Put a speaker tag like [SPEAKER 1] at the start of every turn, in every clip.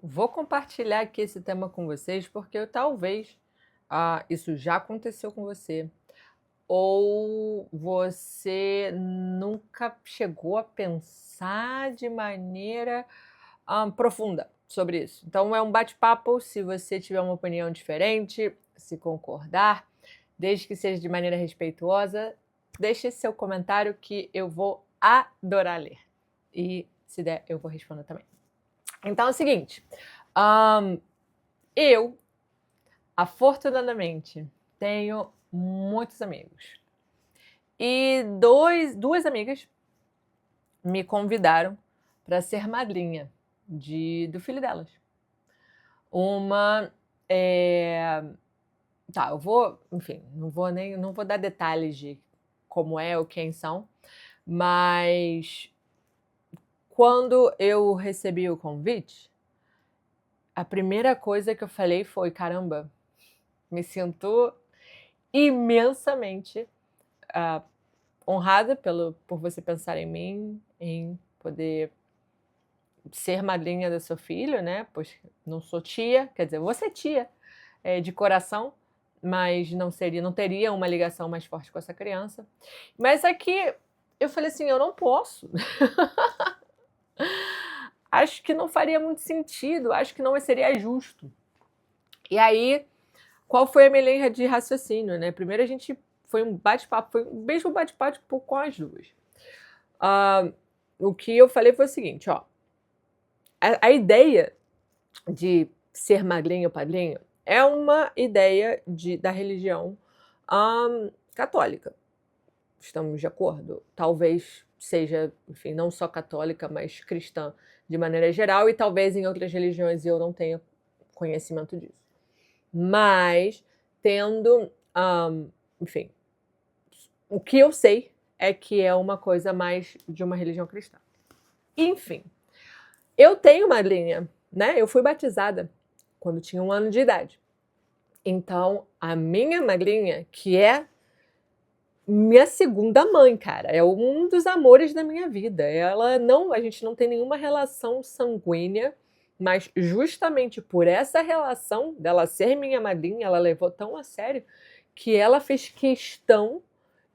[SPEAKER 1] Vou compartilhar aqui esse tema com vocês porque talvez isso já aconteceu com você, ou você nunca chegou a pensar de maneira profunda sobre isso. Então é um bate-papo. Se você tiver uma opinião diferente, se concordar, desde que seja de maneira respeituosa, deixe seu comentário que eu vou adorar ler. E se der, eu vou responder também. Então é o seguinte, eu, afortunadamente, tenho muitos amigos. E duas amigas me convidaram para ser madrinha do filho delas. Uma eu vou, enfim, não vou dar detalhes de como é ou quem são, mas quando eu recebi o convite, a primeira coisa que eu falei foi: caramba, me sinto imensamente honrada por você pensar em mim, em poder ser madrinha do seu filho, né? Pois não sou tia, quer dizer, vou ser tia de coração, mas não teria uma ligação mais forte com essa criança. Mas aqui eu falei assim: eu não posso. Acho que não faria muito sentido, acho que não seria justo. E aí, qual foi a minha linha de raciocínio, né? Primeiro foi um bate-papo, foi o mesmo bate-papo com as duas. O que eu falei foi o seguinte, a ideia de ser madrinha ou padrinho é uma ideia da religião católica. Estamos de acordo? Talvez seja, enfim, não só católica, mas cristã de maneira geral, e talvez em outras religiões eu não tenha conhecimento disso. Mas tendo, enfim, o que eu sei é que é uma coisa mais de uma religião cristã. Enfim, eu tenho madrinha, né? Eu fui batizada quando tinha 1 ano de idade. Então, a minha madrinha, que é minha segunda mãe, cara, é um dos amores da minha vida. A gente não tem nenhuma relação sanguínea, mas justamente por essa relação dela ser minha madrinha, ela levou tão a sério que ela fez questão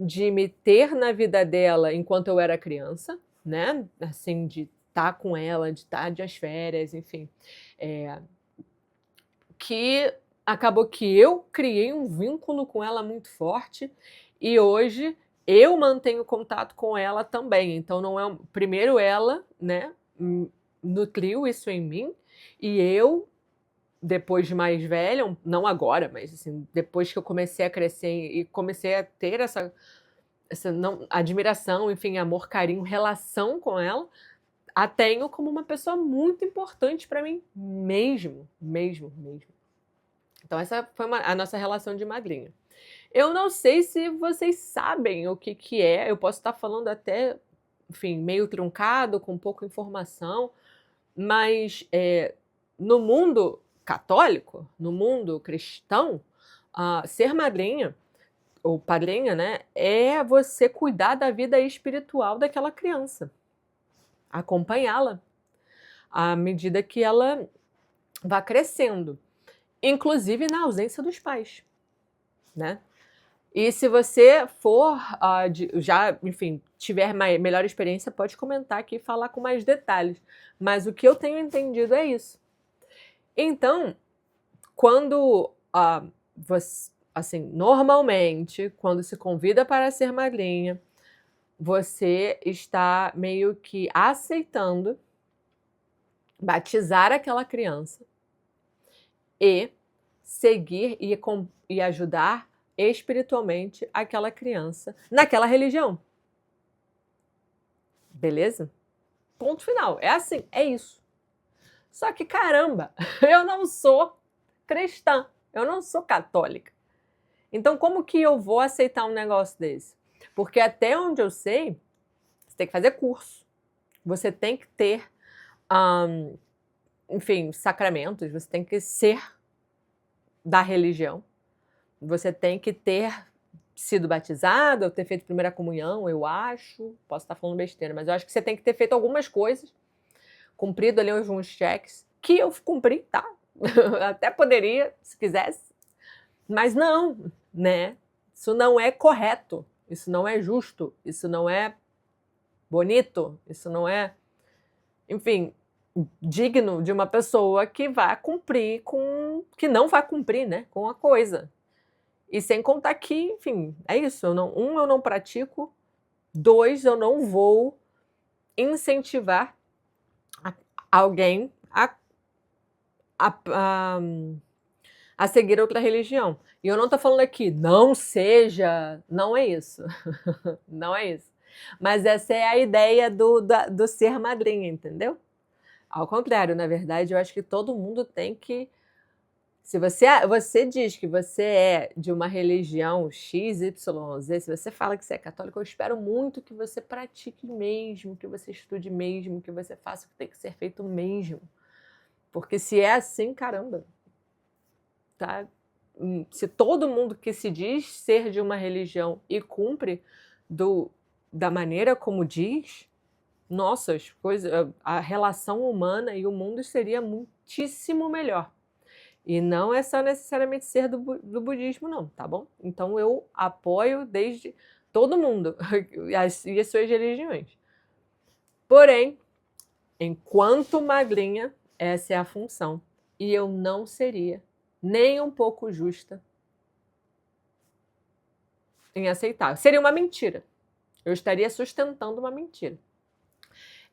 [SPEAKER 1] de me ter na vida dela enquanto eu era criança, né? Assim, de estar com ela, de estar de férias, enfim. Que acabou que eu criei um vínculo com ela muito forte e hoje eu mantenho contato com ela também. Então não é primeiro ela, né, nutriu isso em mim e eu, depois de mais velha, não agora, mas assim, depois que eu comecei a crescer e comecei a ter essa admiração, enfim, amor, carinho, relação com ela, a tenho como uma pessoa muito importante para mim, mesmo. Então essa foi a nossa relação de madrinha. Eu não sei se vocês sabem o que é, eu posso estar falando até, enfim, meio truncado, com pouca informação, mas no mundo católico, no mundo cristão, ser madrinha ou padrinha, né, é você cuidar da vida espiritual daquela criança, acompanhá-la à medida que ela vá crescendo, inclusive na ausência dos pais, né? E se você for, enfim, tiver melhor experiência, pode comentar aqui e falar com mais detalhes. Mas o que eu tenho entendido é isso. Então, quando você, assim, normalmente, quando se convida para ser madrinha, você está meio que aceitando batizar aquela criança e seguir e ajudar espiritualmente aquela criança naquela religião. Beleza? Ponto final. É assim, é isso. Só que, caramba, eu não sou cristã, eu não sou católica. Então, como que eu vou aceitar um negócio desse? Porque até onde eu sei, você tem que fazer curso. Você tem que ter, enfim, sacramentos, você tem que ser da religião. Você tem que ter sido batizado, ou ter feito primeira comunhão, eu acho. Posso estar falando besteira, mas eu acho que você tem que ter feito algumas coisas, cumprido ali alguns checks, que eu cumpri, tá? Até poderia, se quisesse, mas não, né? Isso não é correto, isso não é justo, isso não é bonito, isso não é, enfim, digno de uma pessoa que vai cumprir que não vai cumprir, né, com a coisa. E sem contar que, enfim, é isso, eu não pratico, 2, eu não vou incentivar alguém a seguir outra religião. E eu não estou falando aqui, não seja, não é isso. Não é isso. Mas essa é a ideia do ser madrinha, entendeu? Ao contrário, na verdade, eu acho que todo mundo tem que. Se você diz que você é de uma religião X, Y, Z, se você fala que você é católico, eu espero muito que você pratique mesmo, que você estude mesmo, que você faça o que tem que ser feito mesmo. Porque se é assim, caramba, tá? Se todo mundo que se diz ser de uma religião e cumpre da maneira como diz, nossa, a relação humana e o mundo seria muitíssimo melhor. E não é só necessariamente ser do budismo, não, tá bom? Então eu apoio desde todo mundo e as suas religiões. Porém, enquanto magrinha, essa é a função. E eu não seria nem um pouco justa em aceitar. Seria uma mentira. Eu estaria sustentando uma mentira.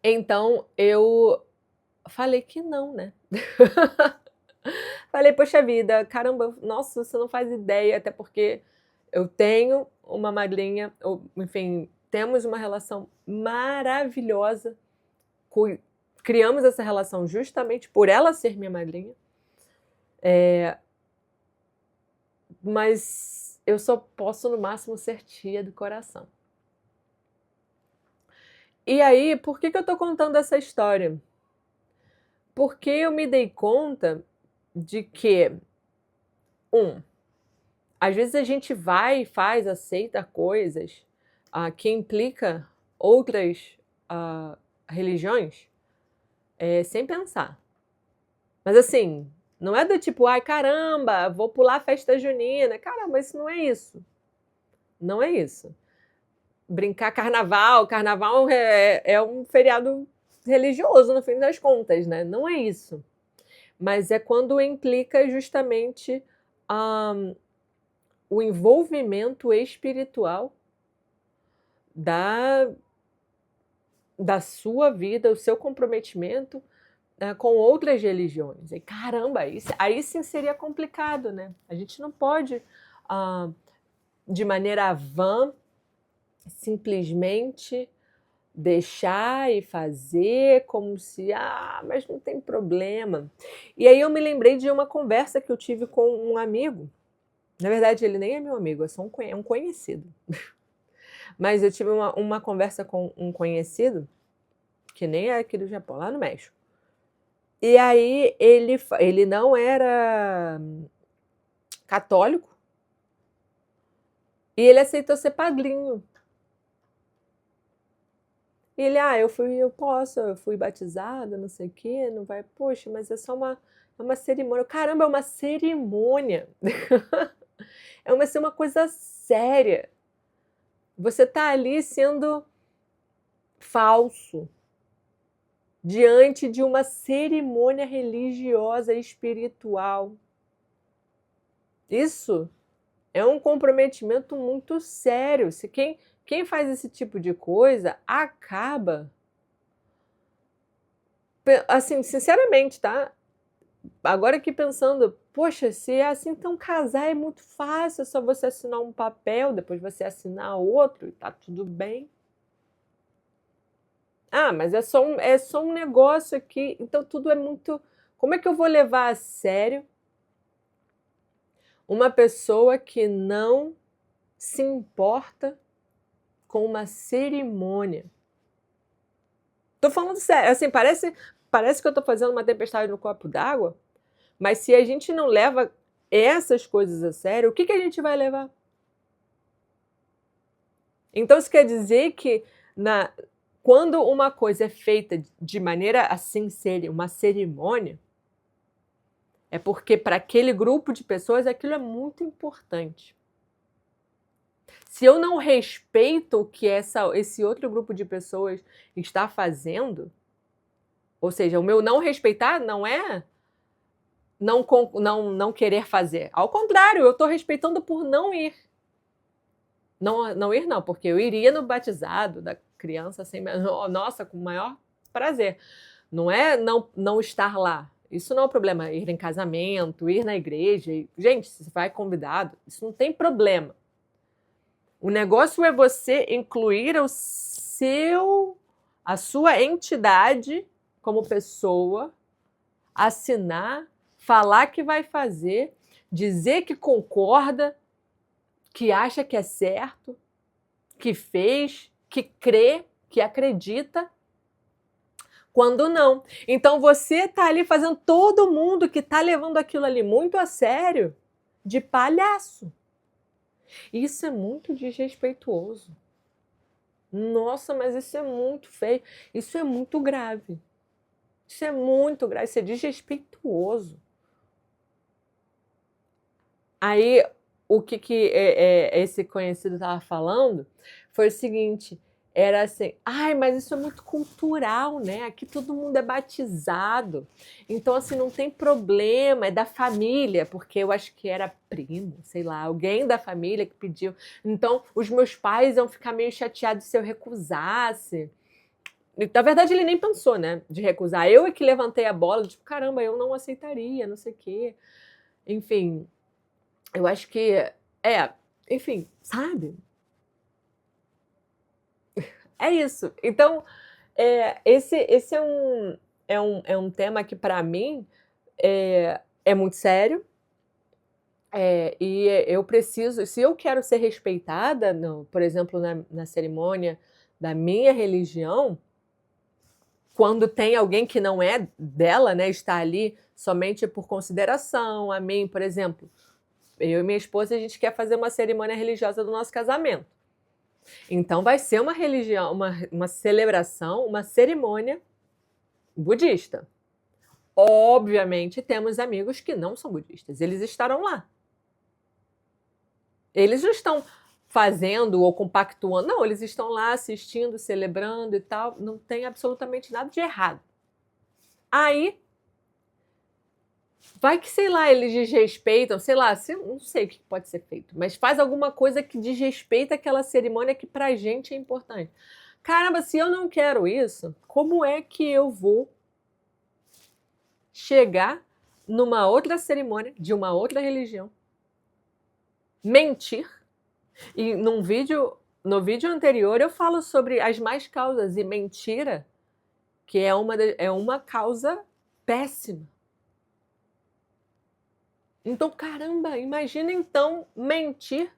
[SPEAKER 1] Então eu falei que não, né? Falei, poxa vida, caramba, nossa, você não faz ideia, até porque eu tenho uma madrinha, enfim, temos uma relação maravilhosa, criamos essa relação justamente por ela ser minha madrinha, mas eu só posso no máximo ser tia do coração. E aí, por que eu estou contando essa história? Porque eu me dei conta de que, às vezes a gente vai e faz, aceita coisas que implica outras religiões sem pensar. Mas assim, não é do tipo, ai caramba, vou pular a festa junina. Caramba, isso não é isso. Não é isso. Brincar carnaval é um feriado religioso no fim das contas, né? Não é isso. Mas é quando implica justamente o envolvimento espiritual da sua vida, o seu comprometimento com outras religiões. E caramba, aí sim seria complicado, né? A gente não pode, de maneira vã, simplesmente deixar e fazer como se, mas não tem problema. E aí eu me lembrei de uma conversa que eu tive com um amigo. Na verdade, ele nem é meu amigo, é só um conhecido. Mas eu tive uma conversa com um conhecido, que nem é aqui do Japão, lá no México. E aí ele não era católico e ele aceitou ser padrinho. E ele, eu fui batizada, não sei o quê, não vai, poxa, mas é só uma cerimônia. Caramba, é uma cerimônia. É uma coisa séria. Você está ali sendo falso diante de uma cerimônia religiosa e espiritual. Isso é um comprometimento muito sério. Se quem faz esse tipo de coisa acaba, assim, sinceramente, tá? Agora aqui pensando, poxa, se é assim, então casar é muito fácil, é só você assinar um papel, depois você assinar outro e tá tudo bem. Mas é só um negócio aqui, então tudo é muito... Como é que eu vou levar a sério uma pessoa que não se importa com uma cerimônia? Tô falando sério, assim, parece que eu tô fazendo uma tempestade no copo d'água, mas se a gente não leva essas coisas a sério, o que a gente vai levar? Então isso quer dizer que quando uma coisa é feita de maneira assim, uma cerimônia, É porque para aquele grupo de pessoas aquilo é muito importante. Se eu não respeito o que esse outro grupo de pessoas está fazendo, ou seja, o meu não respeitar não é não querer fazer. Ao contrário, eu estou respeitando por não ir. Não ir não, porque eu iria no batizado da criança, assim, nossa, com o maior prazer. Não é não estar lá. Isso não é um problema. Ir em casamento, ir na igreja. Gente, se você vai convidado, isso não tem problema. O negócio é você incluir a sua entidade como pessoa, assinar, falar que vai fazer, dizer que concorda, que acha que é certo, que fez, que crê, que acredita, quando não. Então você está ali fazendo todo mundo que está levando aquilo ali muito a sério de palhaço. Isso é muito desrespeituoso. Nossa, mas isso é muito feio. Isso é muito grave. Isso é muito grave, isso é desrespeituoso. Aí, o que esse conhecido estava falando foi o seguinte, era assim, ai, mas isso é muito cultural, né? Aqui todo mundo é batizado, então assim, não tem problema, é da família, porque eu acho que era primo, sei lá, alguém da família que pediu. Então, os meus pais iam ficar meio chateados se eu recusasse. Na verdade, ele nem pensou, né, de recusar. Eu é que levantei a bola, tipo, caramba, eu não aceitaria, não sei o quê. Enfim, eu acho que enfim, sabe? É isso. Então, esse é um tema que, para mim, é muito sério. E eu preciso, se eu quero ser respeitada, por exemplo, na cerimônia da minha religião, quando tem alguém que não é dela, né, está ali somente por consideração a mim, por exemplo, eu e minha esposa, a gente quer fazer uma cerimônia religiosa do nosso casamento. Então vai ser uma religião, uma celebração, uma cerimônia budista. Obviamente temos amigos que não são budistas, eles estarão lá. Eles não estão fazendo ou compactuando, não, eles estão lá assistindo, celebrando e tal, não tem absolutamente nada de errado. Aí, vai que, sei lá, eles desrespeitam, sei lá, não sei o que pode ser feito, mas faz alguma coisa que desrespeita aquela cerimônia que pra gente é importante. Caramba, se eu não quero isso, como é que eu vou chegar numa outra cerimônia de uma outra religião, mentir? E no vídeo anterior eu falo sobre as más causas e mentira, que é uma causa péssima. Então, caramba, imagina então mentir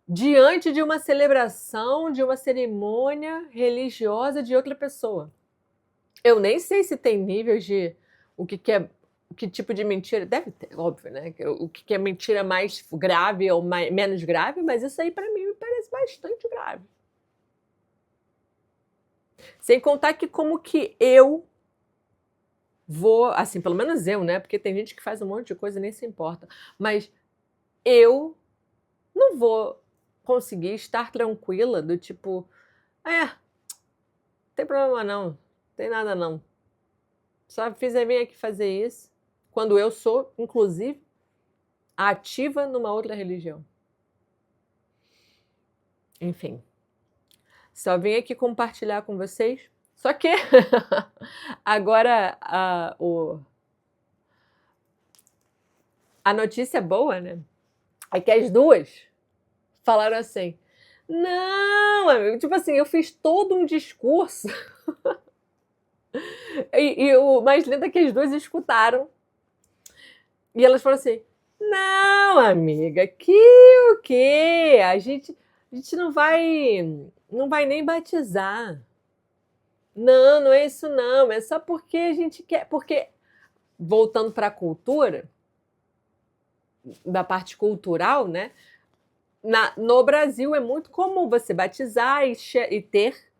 [SPEAKER 1] diante de uma celebração, de uma cerimônia religiosa de outra pessoa. Eu nem sei se tem níveis de que tipo de mentira. Deve ter, óbvio, né? O que é mentira mais grave ou menos grave, mas isso aí para mim me parece bastante grave. Sem contar que como que eu vou, assim, pelo menos eu, né? Porque tem gente que faz um monte de coisa e nem se importa. Mas eu não vou conseguir estar tranquila do tipo, não tem problema não tem nada não. Só fiz vir aqui fazer isso, quando eu sou, inclusive, ativa numa outra religião. Enfim, só vim aqui compartilhar com vocês. Só que agora a notícia boa, né? É que as duas falaram assim, não, amigo, tipo assim, eu fiz todo um discurso e o mais lindo é que as duas escutaram e elas falaram assim, não, amiga, que o quê? A gente não vai nem batizar. Não é isso não, é só porque a gente quer, porque voltando para a cultura, da parte cultural, né? No Brasil é muito comum você batizar e ter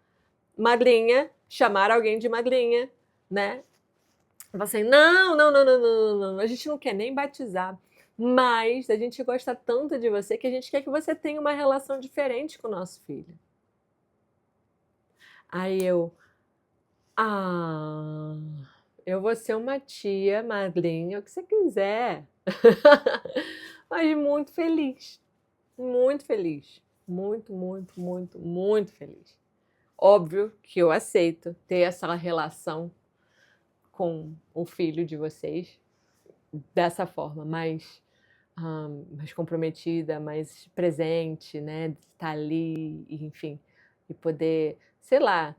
[SPEAKER 1] madrinha, chamar alguém de madrinha, né? Fala assim: "Não, não, não, não, não, não, não, a gente não quer nem batizar, mas a gente gosta tanto de você que a gente quer que você tenha uma relação diferente com o nosso filho". Aí eu: "Ah, eu vou ser uma tia, madrinha, o que você quiser". Mas muito feliz, muito feliz. Muito, muito, muito, muito feliz. Óbvio que eu aceito ter essa relação com o filho de vocês dessa forma, mais comprometida, mais presente, né, de estar ali, e enfim, e poder, sei lá,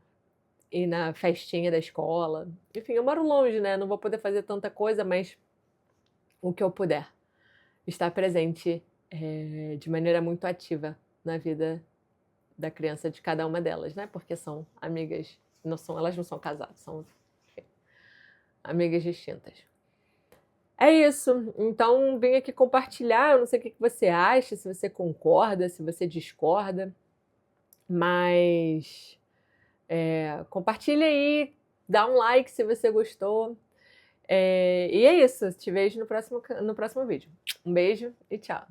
[SPEAKER 1] ir na festinha da escola. Enfim, eu moro longe, né, não vou poder fazer tanta coisa, mas o que eu puder, estar presente, de maneira muito ativa na vida da criança de cada uma delas, né, porque são amigas, elas não são casadas, são, enfim, amigas distintas. É isso, então vim aqui compartilhar, eu não sei o que você acha, se você concorda, se você discorda, mas, compartilha aí, dá um like se você gostou, e é isso, te vejo no próximo vídeo. Um beijo e tchau.